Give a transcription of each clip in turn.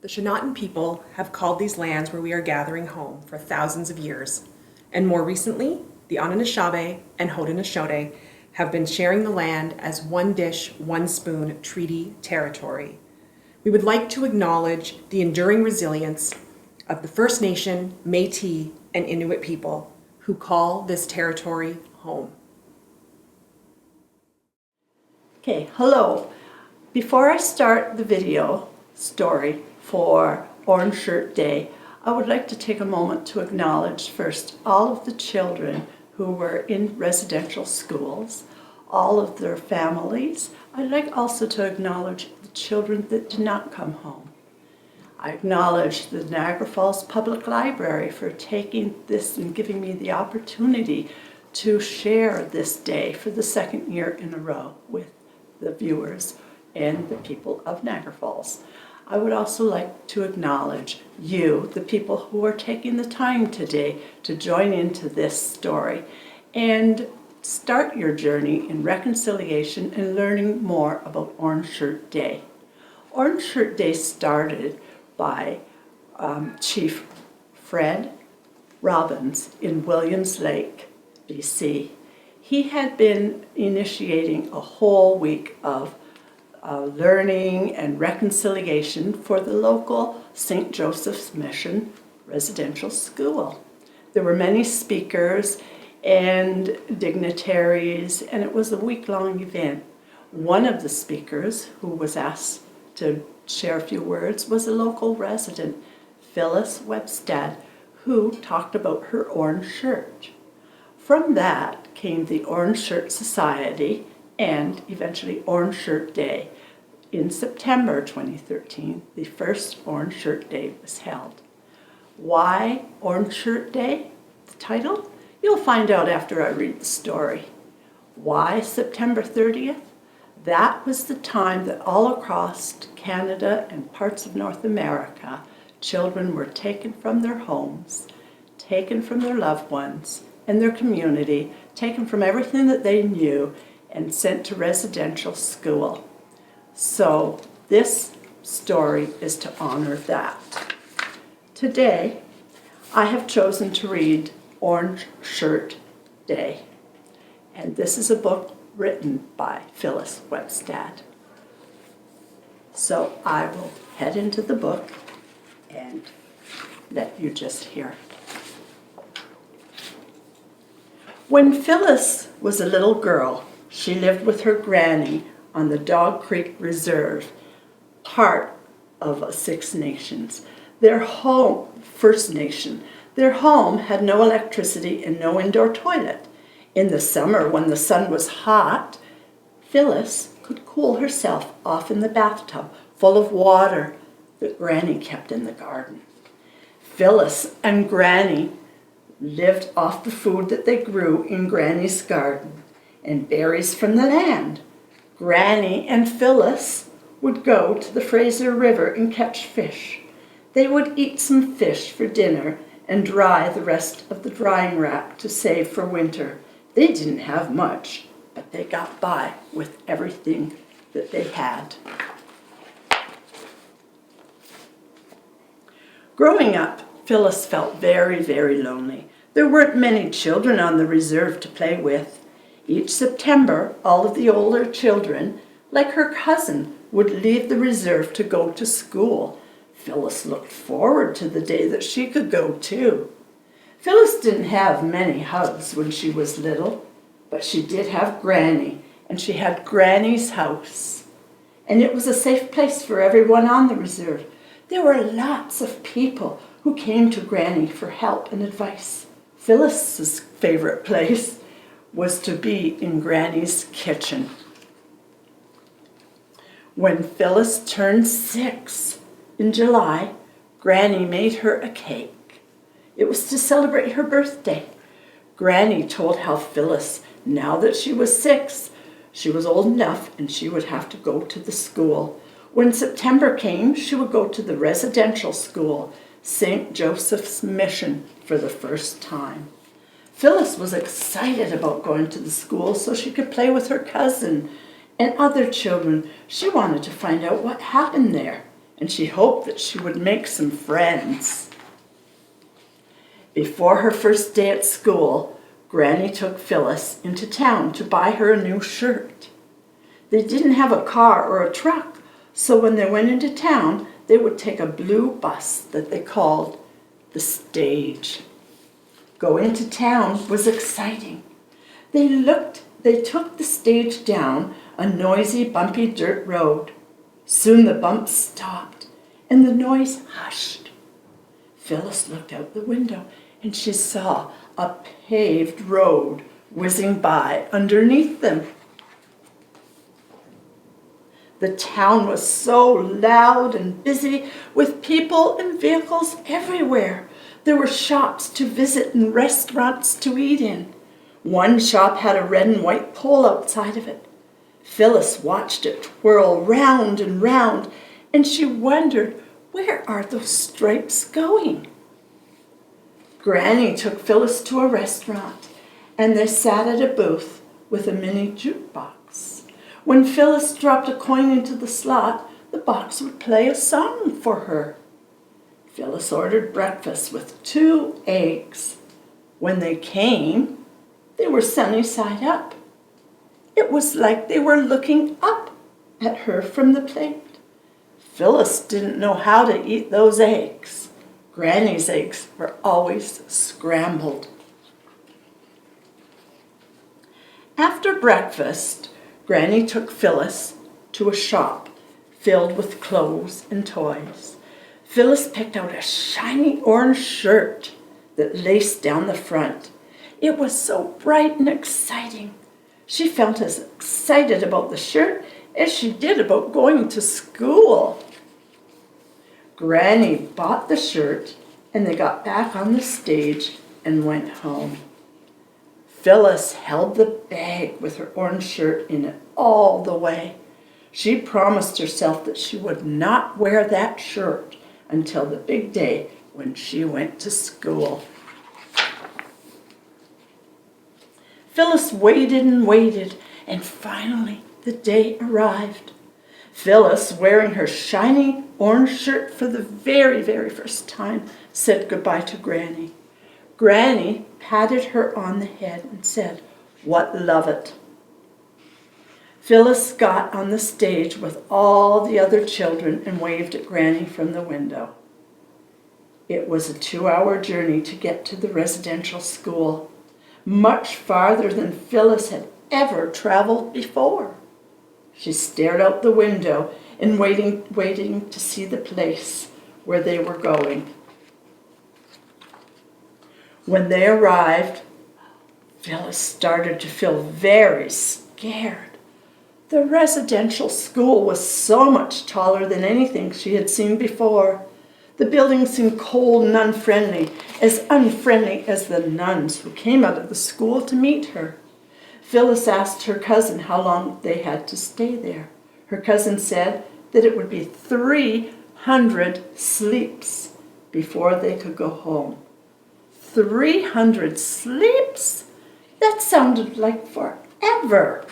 The Shawanotan people have called these lands where we are gathering home for thousands of years, and more recently, the Anishinaabe and Haudenosaunee have been sharing the land as one dish, one spoon treaty territory. We would like to acknowledge the enduring resilience of the First Nation, Métis, and Inuit people who call this territory home. Okay, hello. Before I start the video story for Orange Shirt Day, I would like to take a moment to acknowledge first all of the children who were in residential schools, all of their families. I'd like also to acknowledge the children that did not come home. I acknowledge the Niagara Falls Public Library for taking this and giving me the opportunity to share this day for the second year in a row with the viewers and the people of Niagara Falls. I would also like to acknowledge you, the people who are taking the time today to join into this story and start your journey in reconciliation and learning more about Orange Shirt Day. Orange Shirt Day started by Chief Fred Robbins in Williams Lake, BC. He had been initiating a whole week of learning and reconciliation for the local St. Joseph's Mission residential school. There were many speakers and dignitaries, and it was a week-long event. One of the speakers who was asked to share a few words was a local resident, Phyllis Webstad, who talked about her orange shirt. From that came the Orange Shirt Society and eventually Orange Shirt Day. In September 2013, the first Orange Shirt Day was held. Why Orange Shirt Day? The title? You'll find out after I read the story. Why September 30th? That was the time that all across Canada and parts of North America, children were taken from their homes, taken from their loved ones and their community, taken from everything that they knew and sent to residential school. So this story is to honor that. Today, I have chosen to read Orange Shirt Day, and this is a book written by Phyllis Webstad. So I will head into the book and let you just hear. When Phyllis was a little girl, she lived with her granny on the Dog Creek Reserve, part of Six Nations. Their home, First Nation, their home had no electricity and no indoor toilet. In the summer, when the sun was hot, Phyllis could cool herself off in the bathtub full of water that Granny kept in the garden. Phyllis and Granny lived off the food that they grew in Granny's garden and berries from the land. Granny and Phyllis would go to the Fraser River and catch fish. They would eat some fish for dinner and dry the rest of the drying rack to save for winter. They didn't have much, but they got by with everything that they had. Growing up, Phyllis felt very, very lonely. There weren't many children on the reserve to play with. Each September, all of the older children, like her cousin, would leave the reserve to go to school. Phyllis looked forward to the day that she could go too. Phyllis didn't have many hugs when she was little, but she did have Granny, and she had Granny's house. And it was a safe place for everyone on the reserve. There were lots of people who came to Granny for help and advice. Phyllis's favorite place was to be in Granny's kitchen. When Phyllis turned 6 in July, Granny made her a cake. It was to celebrate her birthday. Granny told how Phyllis, now that she was 6, she was old enough and she would have to go to the school. When September came, she would go to the residential school, St. Joseph's Mission, for the first time. Phyllis was excited about going to the school so she could play with her cousin and other children. She wanted to find out what happened there, and she hoped that she would make some friends. Before her first day at school, Granny took Phyllis into town to buy her a new shirt. They didn't have a car or a truck, so when they went into town, they would take a blue bus that they called the stage. Going to town was exciting. They took the stage down a noisy, bumpy dirt road. Soon the bumps stopped and the noise hushed. Phyllis looked out the window and she saw a paved road whizzing by underneath them. The town was so loud and busy with people and vehicles everywhere. There were shops to visit and restaurants to eat in. One shop had a red and white pole outside of it. Phyllis watched it twirl round and round, and she wondered, where are those stripes going? Granny took Phyllis to a restaurant, and they sat at a booth with a mini jukebox. When Phyllis dropped a coin into the slot, the box would play a song for her. Phyllis ordered breakfast with 2 eggs. When they came, they were sunny side up. It was like they were looking up at her from the plate. Phyllis didn't know how to eat those eggs. Granny's eggs were always scrambled. After breakfast, Granny took Phyllis to a shop filled with clothes and toys. Phyllis picked out a shiny orange shirt that laced down the front. It was so bright and exciting. She felt as excited about the shirt as she did about going to school. Granny bought the shirt and they got back on the stage and went home. Phyllis held the bag with her orange shirt in it all the way. She promised herself that she would not wear that shirt until the big day when she went to school. Phyllis waited and waited, and finally the day arrived. Phyllis, wearing her shiny orange shirt for the very, very first time, said goodbye to Granny. Granny patted her on the head and said, "What love it." Phyllis got on the stage with all the other children and waved at Granny from the window. It was a 2-hour journey to get to the residential school, much farther than Phyllis had ever traveled before. She stared out the window and waiting to see the place where they were going. When they arrived, Phyllis started to feel very scared. The residential school was so much taller than anything she had seen before. The building seemed cold and unfriendly as the nuns who came out of the school to meet her. Phyllis asked her cousin how long they had to stay there. Her cousin said that it would be 300 sleeps before they could go home. 300 sleeps? That sounded like forever.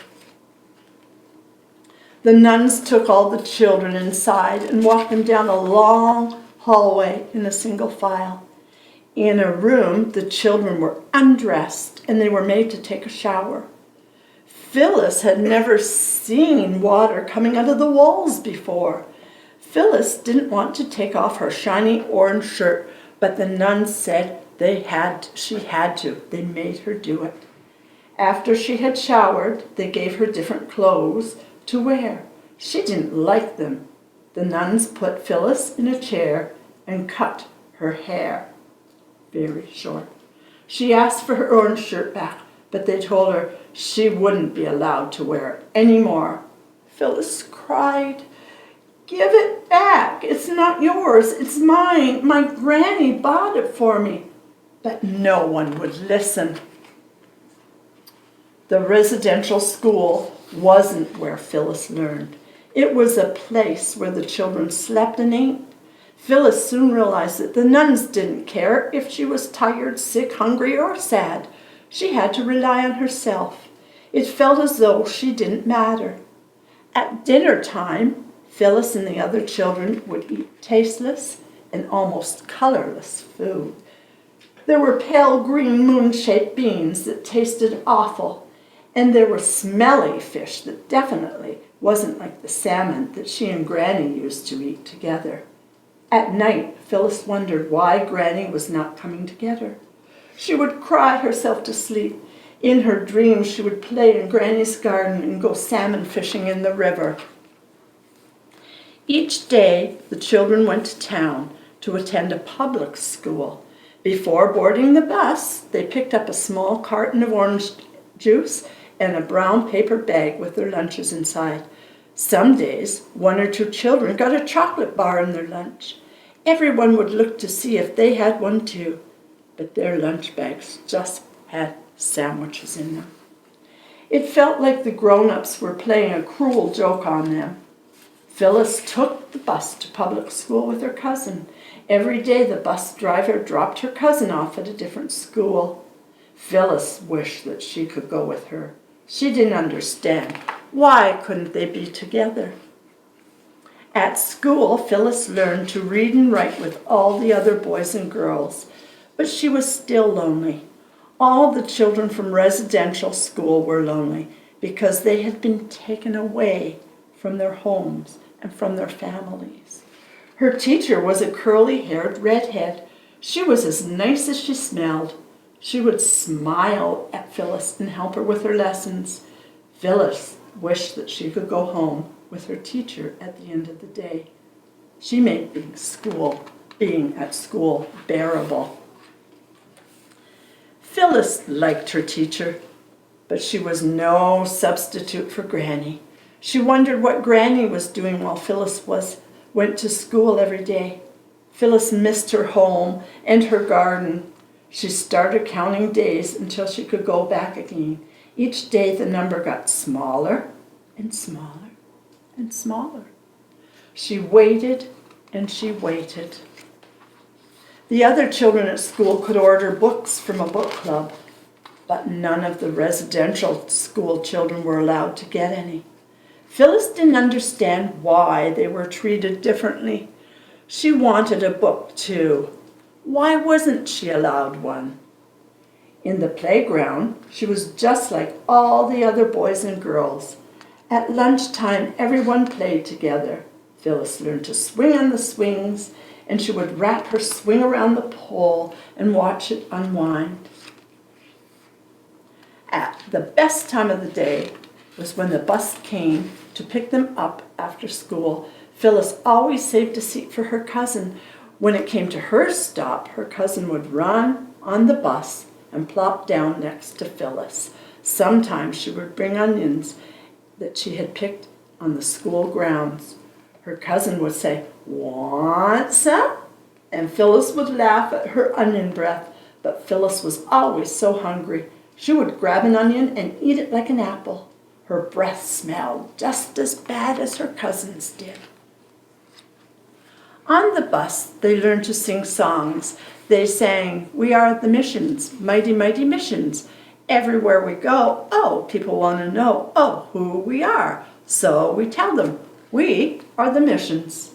The nuns took all the children inside and walked them down a long hallway in a single file. In a room, the children were undressed and they were made to take a shower. Phyllis had never seen water coming out of the walls before. Phyllis didn't want to take off her shiny orange shirt, but the nuns said she had to. They made her do it. After she had showered, they gave her different clothes to wear. She didn't like them. The nuns put Phyllis in a chair and cut her hair very short. She asked for her orange shirt back, but they told her she wouldn't be allowed to wear it anymore. Phyllis cried, "Give it back. It's not yours. It's mine. My granny bought it for me." But no one would listen. The residential school wasn't where Phyllis learned. It was a place where the children slept and ate. Phyllis soon realized that the nuns didn't care if she was tired, sick, hungry, or sad. She had to rely on herself. It felt as though she didn't matter. At dinner time, Phyllis and the other children would eat tasteless and almost colorless food. There were pale green moon-shaped beans that tasted awful, and there were smelly fish that definitely wasn't like the salmon that she and Granny used to eat together. At night, Phyllis wondered why Granny was not coming to get her. She would cry herself to sleep. In her dreams, she would play in Granny's garden and go salmon fishing in the river. Each day, the children went to town to attend a public school. Before boarding the bus, they picked up a small carton of orange juice and a brown paper bag with their lunches inside. Some days, one or two children got a chocolate bar in their lunch. Everyone would look to see if they had one too, but their lunch bags just had sandwiches in them. It felt like the grown-ups were playing a cruel joke on them. Phyllis took the bus to public school with her cousin. Every day the bus driver dropped her cousin off at a different school. Phyllis wished that she could go with her. She didn't understand. Why couldn't they be together? At school, Phyllis learned to read and write with all the other boys and girls, but she was still lonely. All the children from residential school were lonely because they had been taken away from their homes and from their families. Her teacher was a curly-haired redhead. She was as nice as she smelled. She would smile at Phyllis and help her with her lessons. Phyllis wished that she could go home with her teacher at the end of the day. She made being at school bearable. Phyllis liked her teacher, but she was no substitute for Granny. She wondered what Granny was doing while Phyllis went to school every day. Phyllis missed her home and her garden. She started counting days until she could go back again. Each day the number got smaller and smaller and smaller. She waited and she waited. The other children at school could order books from a book club, but none of the residential school children were allowed to get any. Phyllis didn't understand why they were treated differently. She wanted a book too. Why wasn't she allowed one? In the playground, she was just like all the other boys and girls. At lunchtime, everyone played together. Phyllis learned to swing on the swings, and she would wrap her swing around the pole and watch it unwind. At the best time of the day was when the bus came to pick them up after school. Phyllis always saved a seat for her cousin. When it came to her stop, her cousin would run on the bus and plop down next to Phyllis. Sometimes she would bring onions that she had picked on the school grounds. Her cousin would say, "Want some?" And Phyllis would laugh at her onion breath, but Phyllis was always so hungry. She would grab an onion and eat it like an apple. Her breath smelled just as bad as her cousin's did. On the bus, they learned to sing songs. They sang, "We are the missions, mighty, mighty missions. Everywhere we go, oh, people want to know, oh, who we are. So we tell them, we are the missions."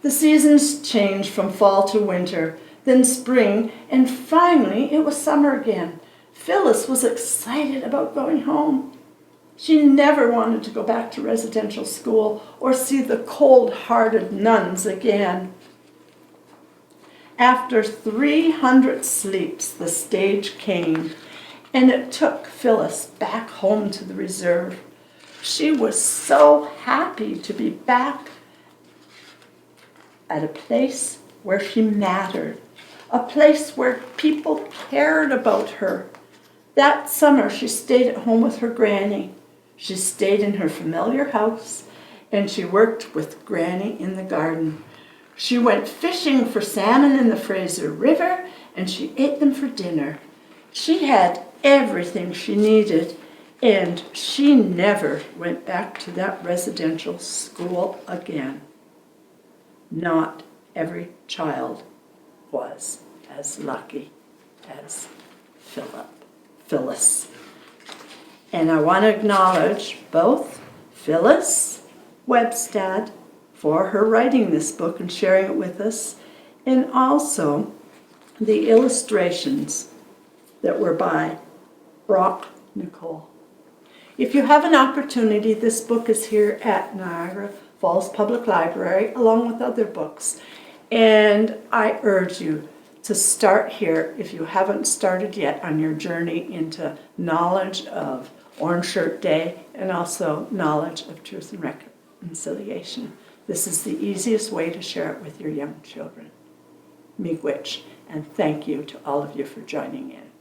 The seasons changed from fall to winter, then spring, and finally it was summer again. Phyllis was excited about going home. She never wanted to go back to residential school or see the cold-hearted nuns again. After 300 sleeps, the stage came, and it took Phyllis back home to the reserve. She was so happy to be back at a place where she mattered, a place where people cared about her. That summer, she stayed at home with her Granny. She stayed in her familiar house, and she worked with Granny in the garden. She went fishing for salmon in the Fraser River, and she ate them for dinner. She had everything she needed, and she never went back to that residential school again. Not every child was as lucky as Phyllis. And I want to acknowledge both Phyllis Webstad for her writing this book and sharing it with us, and also the illustrations that were by Brock Nicol. If you have an opportunity, this book is here at Niagara Falls Public Library along with other books, and I urge you to start here if you haven't started yet on your journey into knowledge of Orange Shirt Day and also knowledge of truth and reconciliation. This is the easiest way to share it with your young children. Miigwech, and thank you to all of you for joining in.